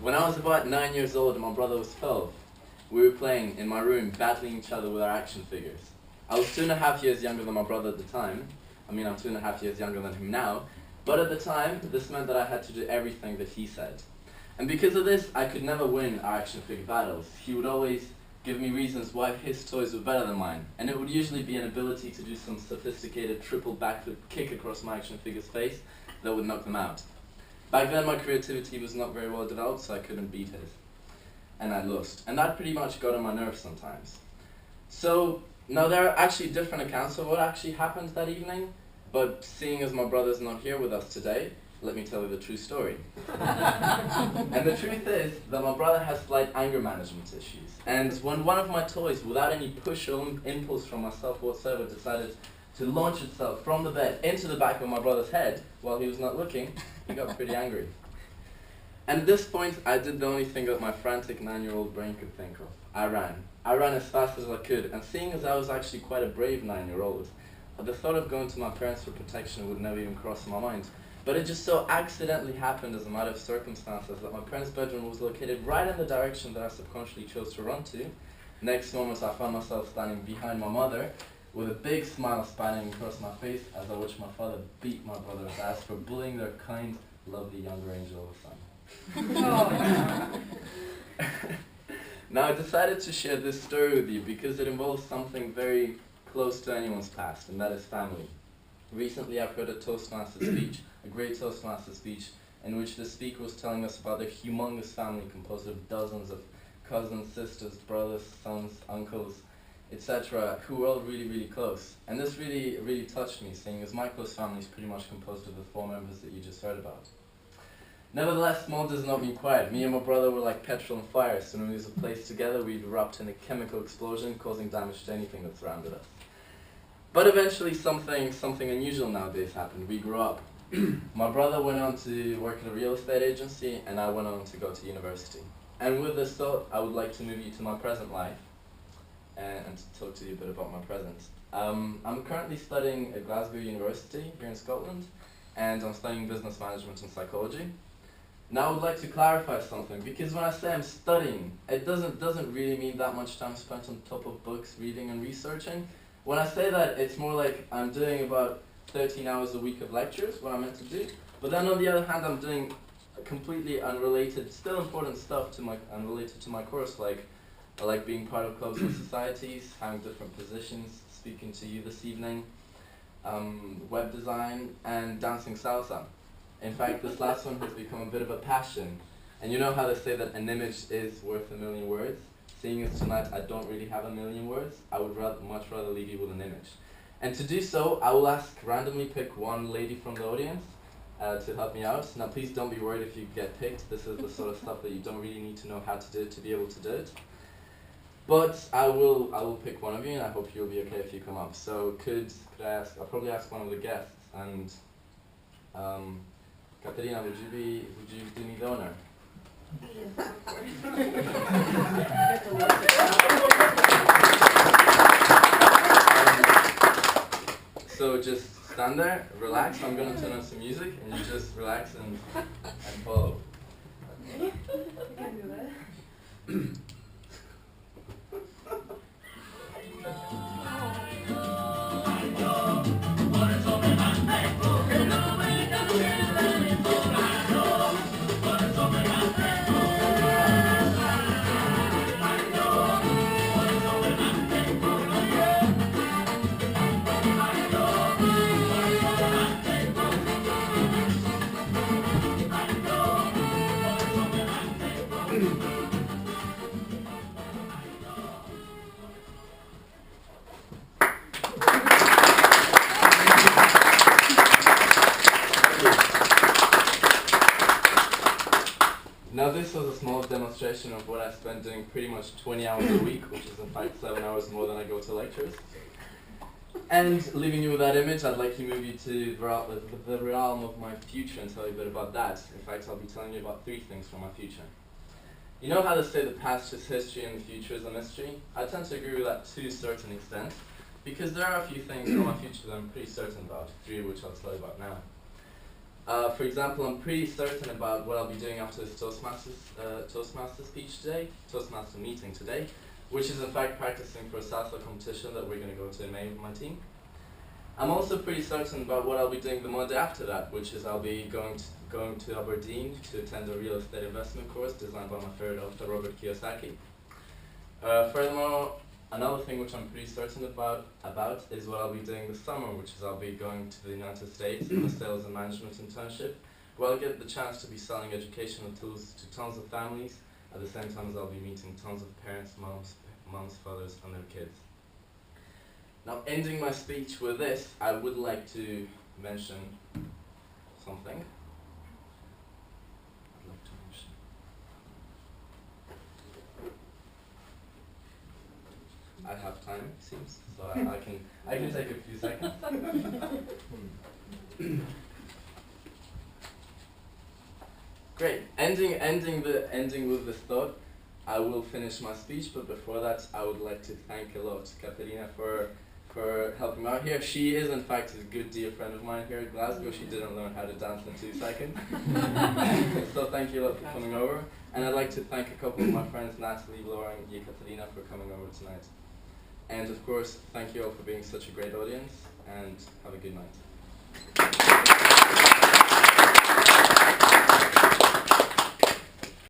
When I was about 9 years old and my brother was 12, we were playing in my room, battling each other with our action figures. I was 2.5 years younger than my brother at the time. I mean, I'm 2.5 years younger than him now. But at the time, this meant that I had to do everything that he said. And because of this, I could never win our action figure battles. He would always give me reasons why his toys were better than mine. And it would usually be an ability to do some sophisticated triple backflip kick across my action figure's face that would knock them out. Back then, my creativity was not very well developed, so I couldn't beat his. And I lost. And that pretty much got on my nerves sometimes. So, now there are actually different accounts of what actually happened that evening, but seeing as my brother's not here with us today, let me tell you the true story. And the truth is that my brother has slight anger management issues. And when one of my toys, without any push or impulse from myself whatsoever, decided to launch itself from the bed into the back of my brother's head while he was not looking, he got pretty angry. And at this point, I did the only thing that my frantic 9-year-old brain could think of. I ran. I ran as fast as I could, and seeing as I was actually quite a brave 9-year-old, the thought of going to my parents for protection would never even cross my mind. But it just so accidentally happened as a matter of circumstances that my parents' bedroom was located right in the direction that I subconsciously chose to run to. Next moment, I found myself standing behind my mother with a big smile spanning across my face as I watched my father beat my brother's ass for bullying their kind, lovely younger angel of a son. Now, I decided to share this story with you because it involves something very close to anyone's past, and that is family. Recently, I've heard a Toastmaster speech, a great Toastmaster speech, in which the speaker was telling us about their humongous family composed of dozens of cousins, sisters, brothers, sons, uncles, etc., who were all really, really close. And this really, really touched me, seeing as my close family is pretty much composed of the 4 members that you just heard about. Nevertheless, small does not mean quiet. Me and my brother were like petrol and fire, so when we was placed together, we'd erupt in a chemical explosion, causing damage to anything that surrounded us. But eventually something unusual nowadays happened. We grew up. My brother went on to work at a real estate agency, and I went on to go to university. And with this thought, I would like to move you to my present life, and to talk to you a bit about my present. I'm currently studying at Glasgow University here in Scotland, and I'm studying business management and psychology. Now I would like to clarify something, because when I say I'm studying, it doesn't really mean that much time spent on top of books, reading and researching. When I say that, it's more like I'm doing about 13 hours a week of lectures, what I'm meant to do, but then on the other hand I'm doing completely unrelated, still important stuff unrelated to my course, like I like being part of clubs and societies, having different positions, speaking to you this evening, web design, and dancing salsa. In fact, this last one has become a bit of a passion. And you know how they say that an image is worth 1,000,000 words? Seeing as tonight I don't really have 1,000,000 words, I would much rather leave you with an image. And to do so, I will randomly pick one lady from the audience to help me out. Now please don't be worried if you get picked. This is the sort of stuff that you don't really need to know how to do to be able to do it. But I will pick one of you, and I hope you'll be okay if you come up. So could I ask? I'll probably ask one of the guests. And Katerina, would you do me the honor? So just stand there, relax. I'm gonna turn on some music, and you just relax and follow. You can do that. Now this was a small demonstration of what I spent doing pretty much 20 hours a week, which is in fact 7 hours more than I go to lectures. And leaving you with that image, I'd like to move you to the realm of my future and tell you a bit about that. In fact, I'll be telling you about 3 things from my future. You know how they say the past is history and the future is a mystery? I tend to agree with that to a certain extent, because there are a few things from my future that I'm pretty certain about, 3 of which I'll tell you about now. For example, I'm pretty certain about what I'll be doing after this Toastmasters speech today, Toastmaster meeting today, which is in fact practicing for a salsa competition that we're going to go to in May with my team. I'm also pretty certain about what I'll be doing the Monday after that, which is I'll be going to Aberdeen to attend a real estate investment course designed by my favorite author, Robert Kiyosaki. Furthermore, another thing which I'm pretty certain about is what I'll be doing this summer, which is I'll be going to the United States on a sales and management internship, where I'll get the chance to be selling educational tools to tons of families, at the same time as I'll be meeting tons of parents, moms, fathers, and their kids. Now, ending my speech with this, I would like to mention something. I'd like to mention. I have time, it seems, so I can take a few seconds. Great. Ending with this thought, I will finish my speech, but before that, I would like to thank a lot Katerina for helping me out here. She is in fact a good dear friend of mine here at Glasgow. She didn't learn how to dance in 2 seconds. So thank you a lot for coming over. And I'd like to thank a couple of my friends, Natalie, Laura and Katerina, for coming over tonight. And of course, thank you all for being such a great audience, and have a good night.